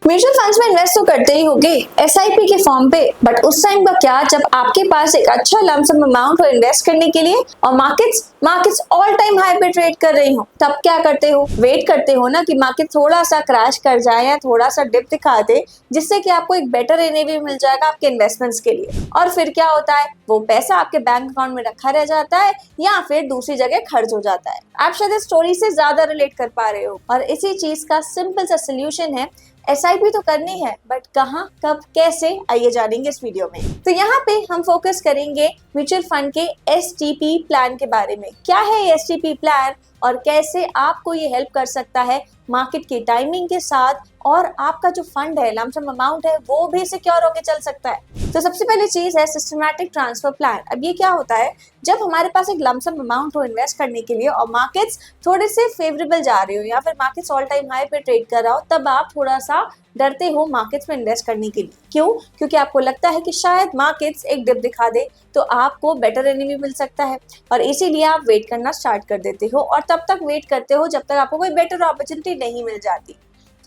Mutual funds में invest तो करते ही होगे एसआईपी के फॉर्म पे, बट उस टाइम का क्या जब आपके पास एक अच्छा लमसम अमाउंट हो इन्वेस्ट करने के लिए और मार्केट्स ऑल टाइम हाई पे ट्रेड कर रही हो, तब क्या करते हो? वेट करते हो ना कि मार्केट थोड़ा सा क्रैश कर जाए या थोड़ा सा डिप दिखा दे, जिससे कि आपको एक बेटर एनएवी मिल जाएगा आपके इन्वेस्टमेंट्स के लिए। और फिर क्या होता है, वो पैसा आपके बैंक अकाउंट में रखा रह जाता है या फिर दूसरी जगह खर्च हो जाता है। आप शायद इस स्टोरी से ज्यादा रिलेट कर पा रहे हो, और इसी चीज का सिंपल सा सोल्यूशन है एसआईपी तो करनी है, बट कहाँ, कब, कैसे, आइए जानेंगे इस वीडियो में। तो यहाँ पे हम फोकस करेंगे म्यूचुअल फंड के एसटीपी प्लान के बारे में। क्या है ये एसटीपी प्लान और कैसे आपको ये हेल्प कर सकता है मार्केट की टाइमिंग के साथ, और आपका जो फंड है, लमसम अमाउंट है, वो भी सिक्योर होकर चल सकता है। तो सबसे पहली चीज है सिस्टमैटिक ट्रांसफर प्लान। अब ये क्या होता है, जब हमारे पास एक लमसम अमाउंट हो इन्वेस्ट करने के लिए और मार्केट्स थोड़े से फेवरेबल जा रही हो या फिर मार्केट्स ऑल टाइम हाई पे ट्रेड कर रहा हो, तब आप थोड़ा सा डरते हो मार्केट्स में इन्वेस्ट करने के लिए। क्यों? क्योंकि आपको लगता है कि शायद मार्केट्स एक डिप दिखा दे तो आपको बेटर एनएवी मिल सकता है, और इसीलिए आप वेट करना स्टार्ट कर देते हो और तब तक वेट करते हो जब तक आपको कोई बेटर अपॉर्चुनिटी नहीं मिल जाती।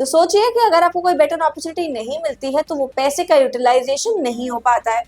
तो सोचिए कि अगर आपको कोई बेटर अपॉर्चुनिटी नहीं मिलती है तो वो पैसे का यूटिलाइजेशन नहीं हो पाता है।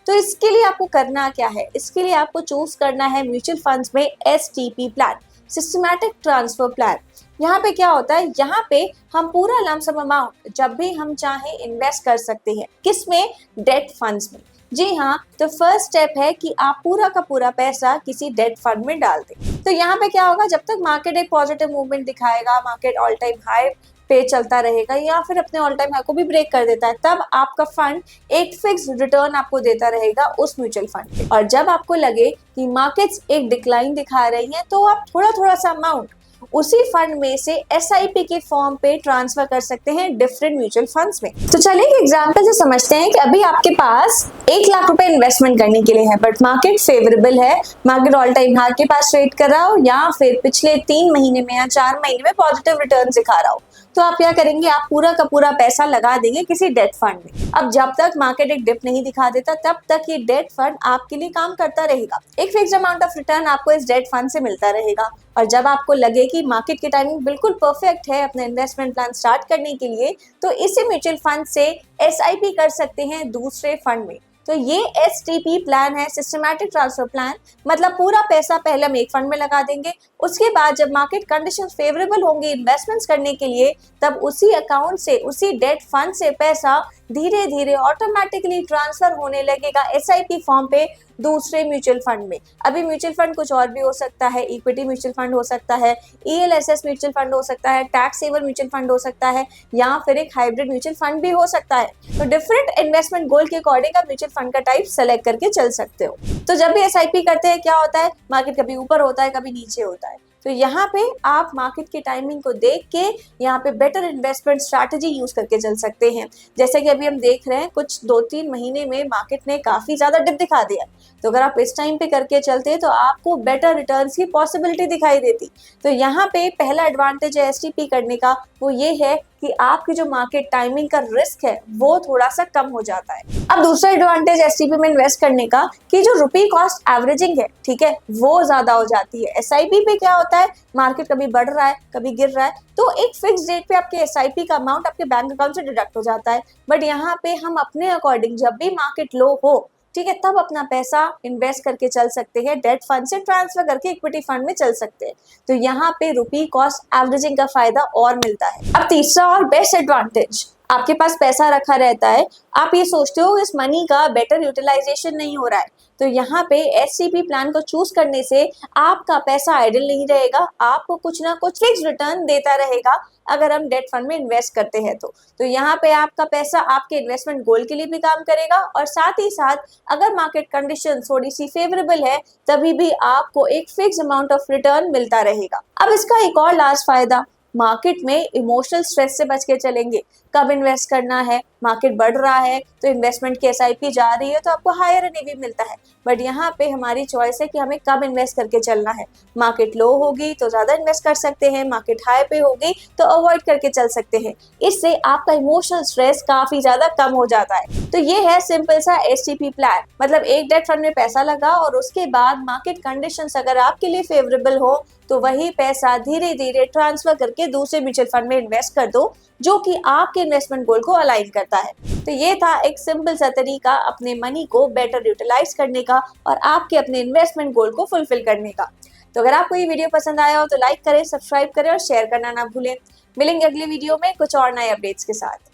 तो इसके लिए आपको करना क्या है, इसके लिए आपको चूज करना है म्यूचुअल फंड्स में STP plan, systematic transfer plan. यहाँ पे क्या होता है, यहाँ पे हम पूरा लमसम अमाउंट जब भी हम चाहे इन्वेस्ट कर सकते हैं। किसमें? डेट फंड्स में। जी हाँ, तो फर्स्ट स्टेप है कि आप पूरा का पूरा पैसा किसी डेट फंड में डाल दें। तो यहाँ पे क्या होगा, जब तक मार्केट एक पॉजिटिव मूवमेंट दिखाएगा, मार्केट ऑल टाइम हाई पे चलता रहेगा या फिर अपने ऑल टाइम हाई को भी ब्रेक कर देता है, तब आपका फंड एक फिक्स रिटर्न आपको देता रहेगा उस म्यूचुअल फंड पे। और जब आपको लगे कि मार्केट्स एक डिक्लाइन दिखा रही हैं, तो आप थोड़ा थोड़ा सा अमाउंट उसी फंड में से एसआईपी के फॉर्म पे ट्रांसफर कर सकते हैं डिफरेंट म्यूचुअल फंड्स में। तो चलिए एक एग्जांपल से समझते हैं कि अभी आपके पास 1 लाख रुपए इन्वेस्टमेंट करने के लिए है, बट मार्केट फेवरेबल है, मार्केट ऑल टाइम हाई के पास ट्रेड कर रहा हो या फिर पिछले 3 महीने में या 4 महीने में पॉजिटिव रिटर्न दिखा रहा हो। तो आप क्या करेंगे, आप पूरा का पूरा पैसा लगा देंगे किसी डेट फंड में। अब जब तक मार्केट एक डिप नहीं दिखा देता, तब तक ये डेट फंड आपके लिए काम करता रहेगा। एक फिक्स्ड अमाउंट ऑफ रिटर्न आपको इस डेट फंड से मिलता रहेगा, और जब आपको लगे कि मार्केट की टाइमिंग बिल्कुल परफेक्ट है अपना इन्वेस्टमेंट प्लान स्टार्ट करने के लिए, तो इसी म्यूचुअल फंड से एसआईपी कर सकते हैं दूसरे फंड में। तो ये एसटीपी प्लान है, सिस्टमैटिक ट्रांसफर प्लान। मतलब पूरा पैसा पहले हम एक फंड में लगा देंगे, उसके बाद जब मार्केट कंडीशंस फेवरेबल होंगे इन्वेस्टमेंट्स करने के लिए, तब उसी अकाउंट से, उसी डेट फंड से पैसा धीरे धीरे ऑटोमेटिकली ट्रांसफर होने लगेगा एसआईपी फॉर्म पे दूसरे म्यूचुअल फंड में। अभी म्यूचुअल फंड कुछ और भी हो सकता है, इक्विटी म्यूचुअल फंड हो सकता है, ईएलएसएस म्यूचुअल फंड हो सकता है, टैक्स सेवर म्यूचुअल फंड हो सकता है, या फिर एक हाइब्रिड म्यूचुअल फंड भी हो सकता है। तो डिफरेंट इन्वेस्टमेंट गोल के अकॉर्डिंग आप म्यूचुअल फंड का टाइप सेलेक्ट करके चल सकते हो। तो जब भी एसआईपी करते हैं, क्या होता है, मार्केट कभी ऊपर होता है, कभी नीचे होता है। तो यहाँ पे आप मार्केट की टाइमिंग को देख के यहाँ पे बेटर इन्वेस्टमेंट स्ट्रैटेजी यूज करके चल सकते हैं। जैसे कि अभी हम देख रहे हैं, कुछ 2-3 महीने में मार्केट ने काफी ज्यादा डिप दिखा दिया, तो अगर आप इस टाइम पे करके चलते तो आपको बेटर रिटर्न्स की पॉसिबिलिटी दिखाई देती। तो यहाँ पे पहला एडवांटेज है एसटीपी करने का, वो ये है कि आपकी जो मार्केट टाइमिंग का रिस्क है वो थोड़ा सा कम हो जाता है। अब दूसरा एडवांटेज एसटीपी में इन्वेस्ट करने का कि जो रुपी कॉस्ट एवरेजिंग है, ठीक है, वो ज्यादा हो जाती है। एसआईपी पे क्या होता है, मार्केट कभी बढ़ रहा है, कभी गिर रहा है, तो एक फिक्स डेट पे आपके एसआईपी का अमाउंट आपके बैंक अकाउंट से डिडक्ट हो जाता है। बट यहाँ पे हम अपने अकॉर्डिंग जब भी मार्केट लो हो, ठीक है, तब अपना पैसा इन्वेस्ट करके चल सकते हैं, डेट फंड से ट्रांसफर करके इक्विटी फंड में चल सकते हैं। तो यहाँ पे रुपी कॉस्ट एवरेजिंग का फायदा और मिलता है। अब तीसरा और बेस्ट एडवांटेज, आपके पास पैसा रखा रहता है, आप ये सोचते हो इस मनी का बेटर यूटिलाइजेशन नहीं हो रहा है, तो यहाँ पे एससीपी प्लान को चूज करने से आपका पैसा आइडल नहीं रहेगा, आपको कुछ ना कुछ फिक्स रिटर्न देता रहेगा अगर हम डेट फंड में इन्वेस्ट करते हैं। तो यहाँ पे आपका पैसा आपके इन्वेस्टमेंट गोल के लिए भी काम करेगा, और साथ ही साथ अगर मार्केट कंडीशन थोड़ी सी फेवरेबल है, तभी भी आपको एक फिक्स अमाउंट ऑफ रिटर्न मिलता रहेगा। अब इसका एक और लास्ट फायदा, मार्केट में इमोशनल स्ट्रेस से बच के चलेंगे। कब इन्वेस्ट करना है, मार्केट बढ़ रहा है तो इन्वेस्टमेंट की एसआईपी जा रही है तो आपको हायर एनएवी मिलता है, बट यहाँ पे हमारी चॉइस है कि हमें कब इन्वेस्ट करके चलना है। मार्केट लो होगी तो ज्यादा इन्वेस्ट कर सकते हैं, मार्केट हाई पे होगी तो अवॉइड करके चल सकते हैं। इससे आपका इमोशनल स्ट्रेस काफी ज्यादा कम हो जाता है। तो ये है सिंपल सा एसटीपी प्लान, मतलब एक डेट फंड में पैसा लगा और उसके बाद मार्केट कंडीशंस अगर आपके लिए फेवरेबल हो तो वही पैसा धीरे धीरे ट्रांसफर करके दूसरे म्यूचुअल फंड में इन्वेस्ट कर दो जो कि आपके इन्वेस्टमेंट गोल को अलाइन करता है। तो ये था एक सिंपल सा तरीका अपने मनी को बेटर यूटिलाइज करने का और आपके अपने इन्वेस्टमेंट गोल को फुलफिल करने का। तो अगर आपको ये वीडियो पसंद आया हो तो लाइक करें, सब्सक्राइब करें और शेयर करना ना भूलें। मिलेंगे अगले वीडियो में कुछ और नए अपडेट्स के साथ।